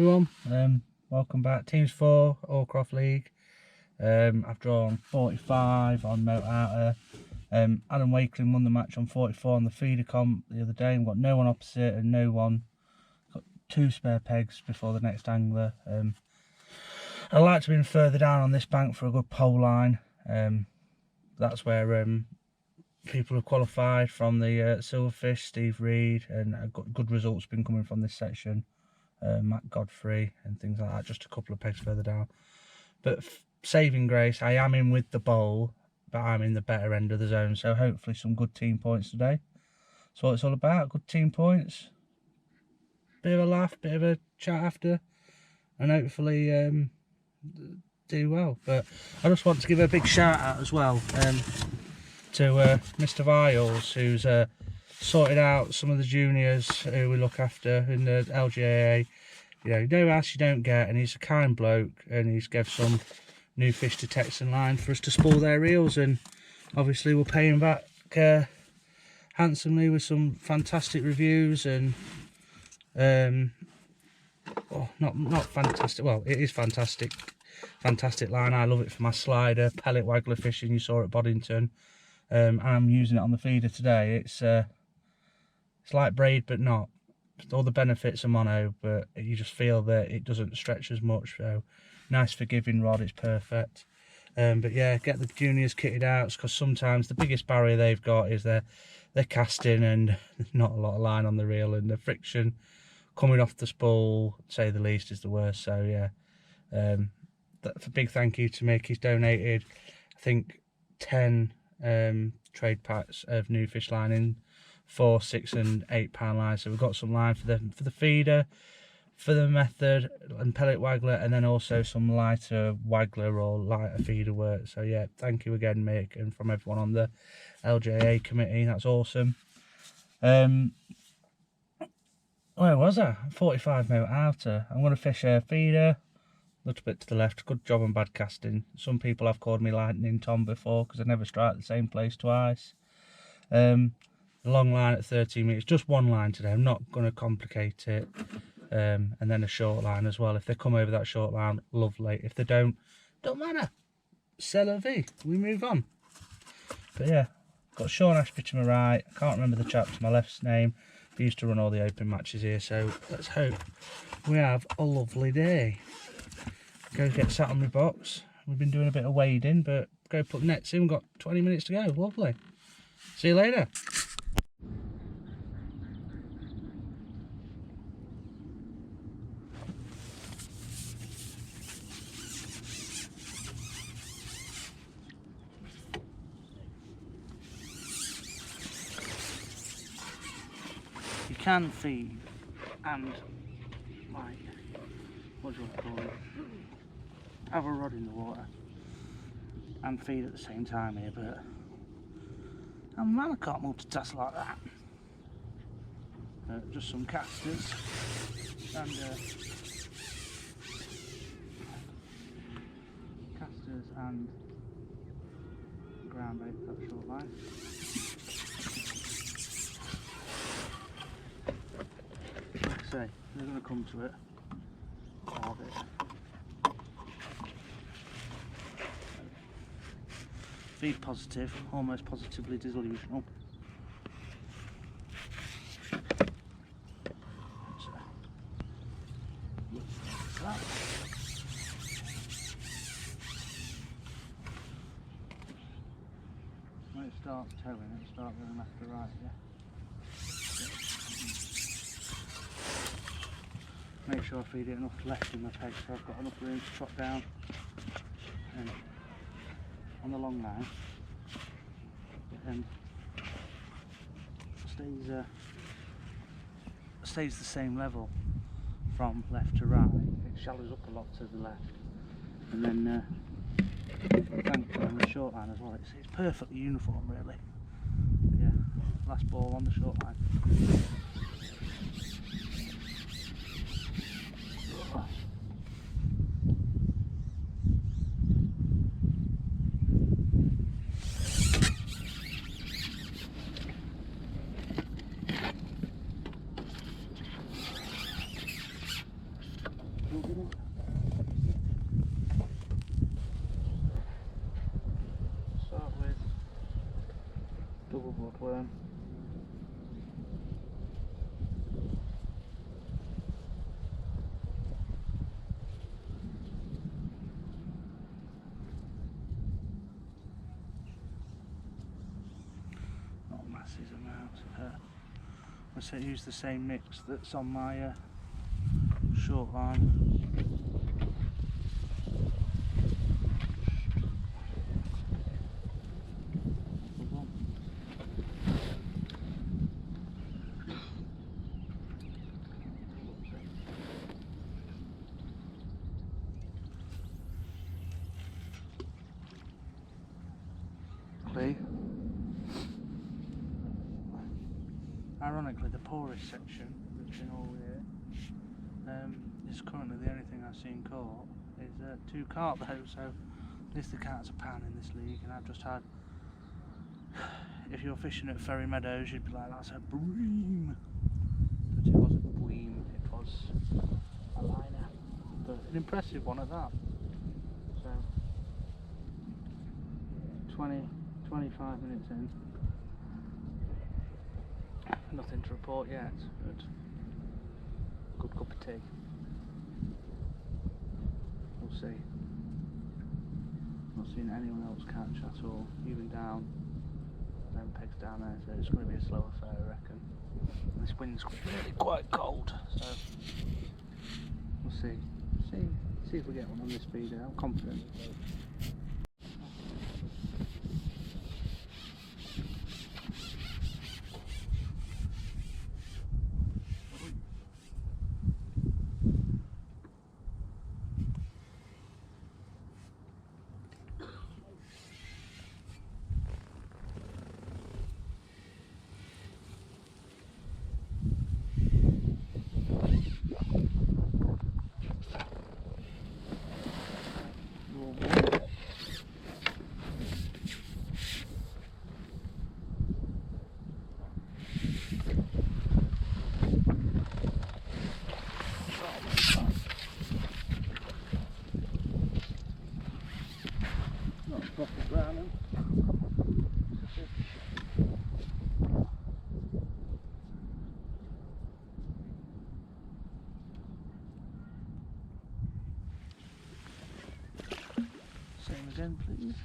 everyone, welcome back. Teams 4 Hallcroft League. I've drawn 45 on MOAT Outer. Adam Wakeling won the match on 44 on the feeder comp the other day and got no one opposite and no one. Got 2 spare pegs before the next angler. I'd like to have been further down on this bank for a good pole line. That's where people have qualified from the Silverfish, Steve Reed, and good results been coming from this section. Matt Godfrey and things like that, just a couple of pegs further down. But saving grace, I am in with the bowl, but I'm in the better end of the zone, so hopefully some good team points today. That's what it's all about, good team points. Bit of a laugh, bit of a chat after, and hopefully do well. But I just want to give a big shout out as well to Mr. Viles, who's sorted out some of the juniors who we look after in the LGAA. You know, no ass you don't get, and he's a kind bloke, and he's gave some new fish to Texan line for us to spool their reels, and obviously we'll pay him back handsomely with some fantastic reviews. And well, not fantastic, well, it is fantastic line. I love it for my slider pellet waggler fishing you saw at Boddington. I'm using it on the feeder today. It's like braid but not. All the benefits are mono, but you just feel that it doesn't stretch as much. So nice forgiving rod, it's perfect. But yeah, get the juniors kitted out, because sometimes the biggest barrier they've got is their casting and not a lot of line on the reel, and the friction coming off the spool, to say the least, is the worst. So yeah, a big thank you to Mick. He's donated, I think, 10 trade packs of new fish line in 4, 6 and 8 pound lines. So we've got some line for the feeder, for the method and pellet waggler, and then also some lighter waggler or lighter feeder work. So yeah, thank you again, Mick, and from everyone on the LJA committee. That's awesome. Where was I? 45 MOAT Outer. I'm going to fish a feeder. A little bit to the left. Good job on bad casting. Some people have called me Lightning Tom before because I never strike the same place twice. The long line at 13 metres. Just one line today. I'm not going to complicate it. And then a short line as well. If they come over that short line, lovely. If they don't matter. C'est la vie. We move on. But yeah, got Sean Ashby to my right. I can't remember the chap to my left's name. He used to run all the open matches here. So let's hope we have a lovely day. Go get sat on my box. We've been doing a bit of wading, but go put nets in. We've got 20 minutes to go. Lovely. See you later. You can feed and, like, what do you want to call it? Have a rod in the water and feed at the same time here, but man, I can't multitask like that. Just some casters and ground bait for that short line. Like I say, they're going to come to it. Carve it. Feed positive, almost positively delusional. So, look at that. When it starts towing, it'll start going left to right, yeah. Make sure I feed it enough left in my peg so I've got enough room to trot down. And on the long line, and stays the same level from left to right. It shallows up a lot to the left, and then thankfully on the short line as well, it's perfectly uniform really. Yeah, last ball on the short line. little woodworm. Not massive amounts. I use the same mix that's on my short line. Ironically, the poorest section that's in all year is currently the only thing I've seen caught is 2 carp though, so at least the carps are pan in this league, and I've just had, if you're fishing at Ferry Meadows you'd be like, that's a bream, but it wasn't a bream, it was a liner, but an impressive one at that. So 25 minutes in, nothing to report yet, but good cup of tea. We'll see. Not seen anyone else catch at all, even down them pegs down there, so it's going to be a slow affair I reckon. And this wind's really quite cold, so we'll see. See if we get one on this feeder. I'm confident. Same again, please.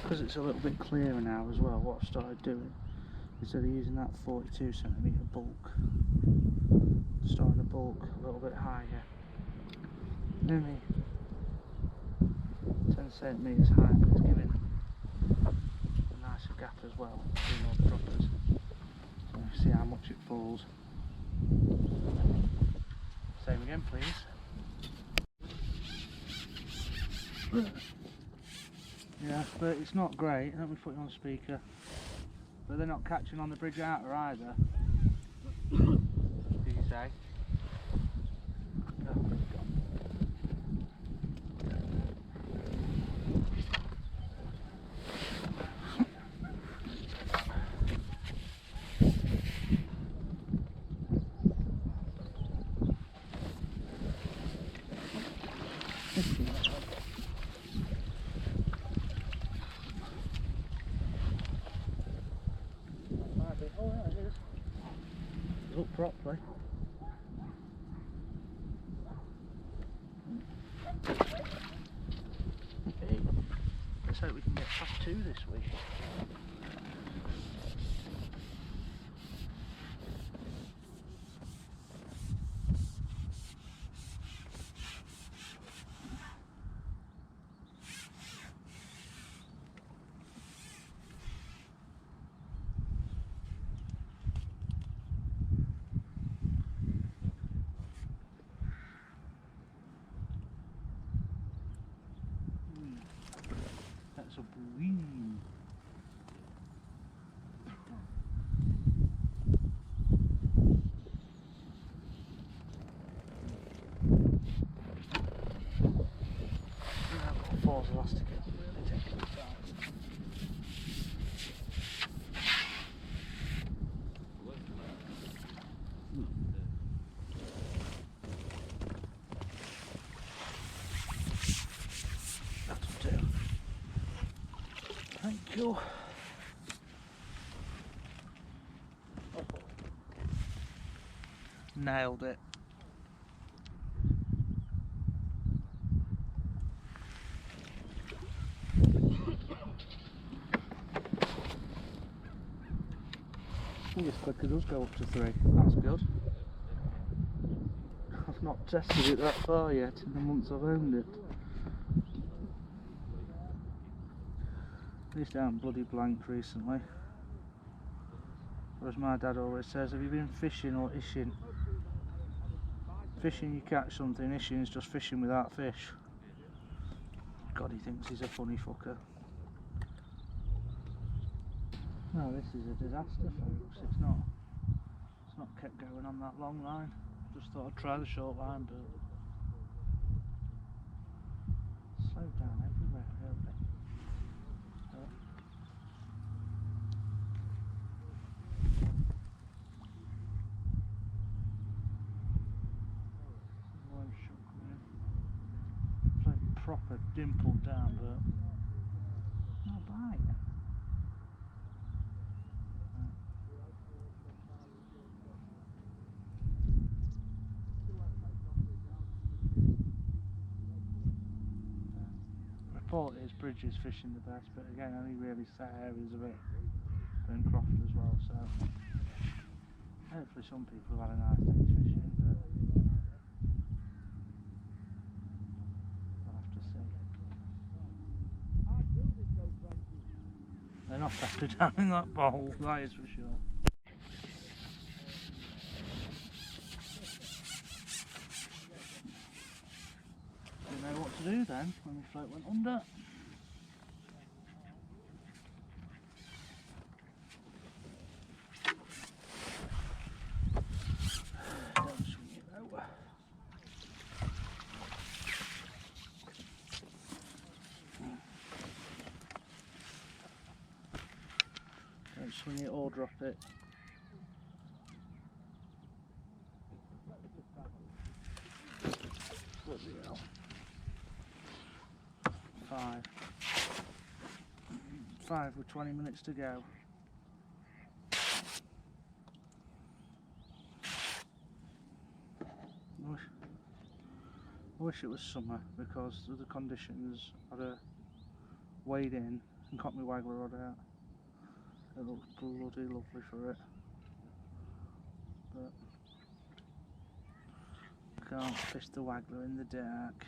Because it's a little bit clearer now as well, what I've started doing, instead of using that 42cm bulk, starting to bulk a little bit higher, only 10cm high, but it's giving a nicer gap as well between all the droppers, so see how much it falls. Same again please. Yeah, but it's not great. Let me put it on speaker. But they're not catching on the bridge outer either. Did you say? Oh, it's gone. Oh yeah, it is. Look properly. Okay. Let's hope we can get past 2 this week. That's a bream. go. Nailed it. I think this clicker does go up to 3. That's good. I've not tested it that far yet in the months I've owned it. These aren't bloody blanked recently. Or as my dad always says, have you been fishing or ishing? Fishing you catch something, ishing is just fishing without fish. God, he thinks he's a funny fucker. No, this is a disaster, folks. It's not kept going on that long line. Just thought I'd try the short line, but slowed down everywhere, really. But won't shock me. It's like proper dimpled down, but not bite. Report is Bridges fishing the best, but again, only really set areas of it. Hallcroft as well, so hopefully some people have had a nice day's fishing, but we'll have to see. They're not better down in that bowl, that is for sure. Didn't know what to do then when the float went under. Don't swing it though. Don't swing it or drop it. Bloody hell. 5 with 20 minutes to go. I wish it was summer, because of the conditions I'd have weighed in and caught my waggler rod out. It looks bloody lovely for it, but can't fish the waggler in the dark.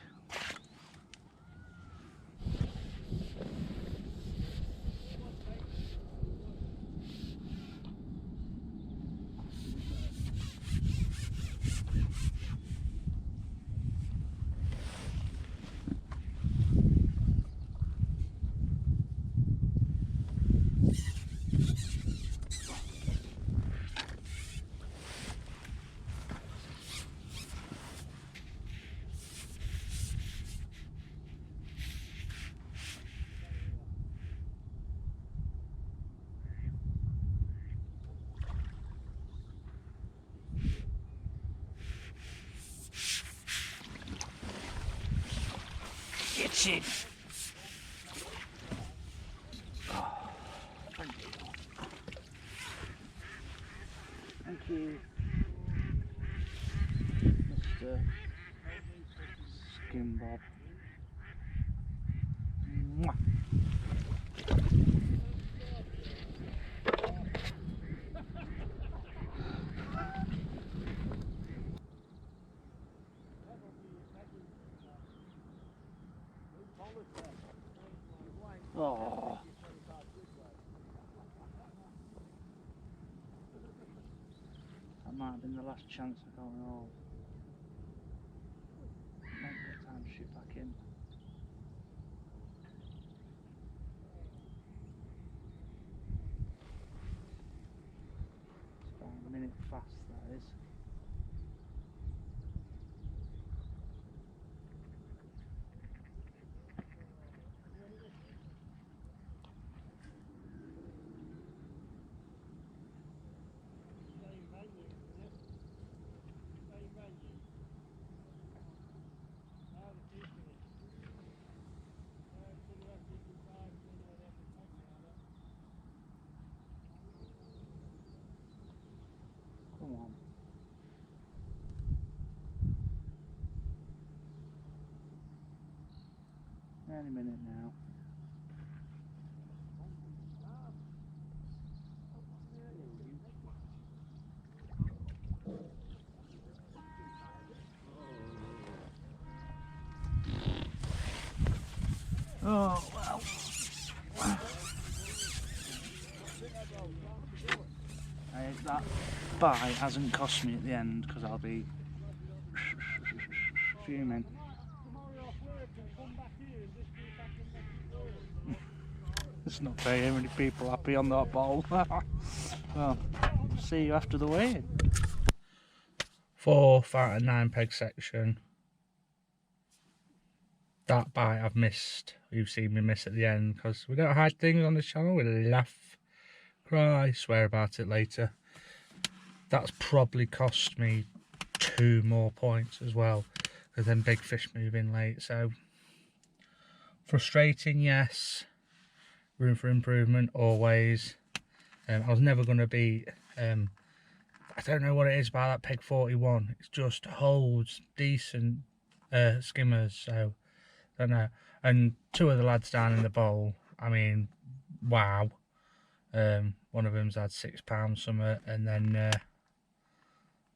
Get it! Oh, thank you. Thank you, Mr. Skin Bob. Mwah. Oh. That might have been the last chance I got at all. Might get time to shoot back in. It's about a minute fast, that is. on. Any minute now. Oh well. That bite hasn't cost me at the end because I'll be fuming. There's not very many people happy on that bowl. Well, see you after the weigh-in. 4th out of 9 peg section. That bite I've missed. You've seen me miss at the end because we don't hide things on this channel. We laugh, cry, swear about it later. That's probably cost me 2 more points as well because then big fish move in late. So frustrating, yes. Room for improvement always. I was never going to beat. I don't know what it is about that peg 41. It just holds decent skimmers. So I don't know. And 2 of the lads down in the bowl. I mean, wow. One of them's had £6 something, and then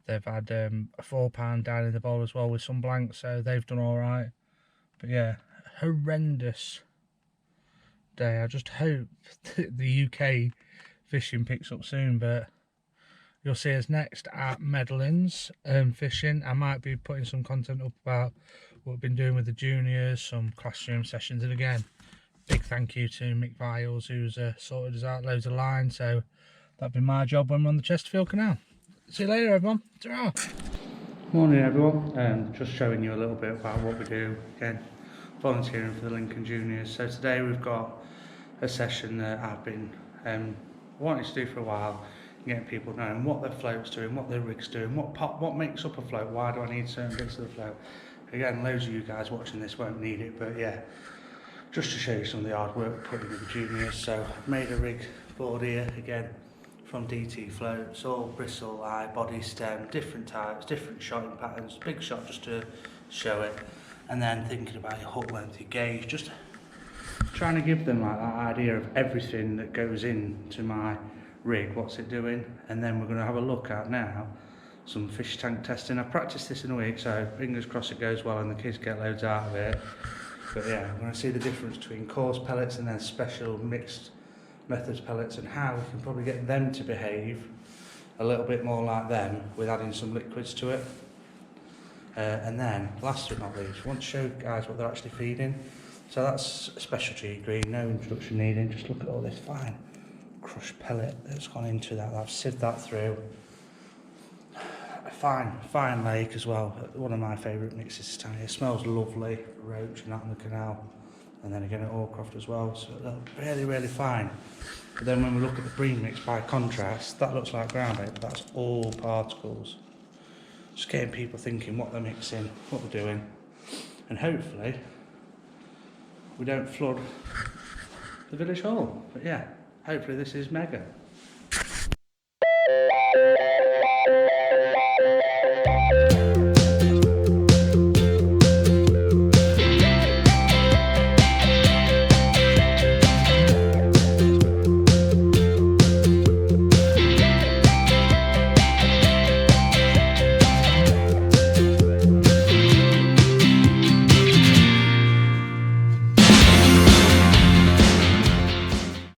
they've had a £4 down in the bowl as well with some blanks. So they've done all right. But yeah, horrendous day. I just hope the UK fishing picks up soon, but you'll see us next at Medlands fishing. I might be putting some content up about what we've been doing with the juniors, some classroom sessions, and again, big thank you to Mick Viles who's sorted us out loads of lines. So that'll be my job when we're on the Chesterfield Canal. See you later, everyone. Ta-ra. Morning, everyone. Just showing you a little bit about what we do. Again, volunteering for the Lincoln Juniors. So today we've got a session that I've been wanting to do for a while, getting people knowing what their float's doing, what their rig's doing, what makes up a float, why do I need certain bits of the float. Again, loads of you guys watching this won't need it, but yeah, just to show you some of the hard work we put into the juniors. So I've made a rig board here, again, from DT floats, all bristle, eye, body, stem, different types, different shotting patterns, big shot just to show it, and then thinking about your hook length, your gauge, just trying to give them like that idea of everything that goes into my rig, what's it doing. And then we're going to have a look at now some fish tank testing. I've practiced this in a week, so fingers crossed it goes well and the kids get loads out of it. But yeah, I'm going to see the difference between coarse pellets and then special mixed methods pellets, and how we can probably get them to behave a little bit more like them with adding some liquids to it. And then last but not least, I want to show you guys what they're actually feeding. So that's a specialty green, no introduction needed. Just look at all this fine crushed pellet that's gone into that. I've sieved that through. A fine lake as well. One of my favourite mixes down here. It smells lovely, roach and out in the canal. And then again at Hallcroft as well. So really, really fine. But then when we look at the bream mix by contrast, that looks like ground bait, but that's all particles. Just getting people thinking what they're mixing, what they're doing, and hopefully we don't flood the village hall. But yeah, hopefully this is mega.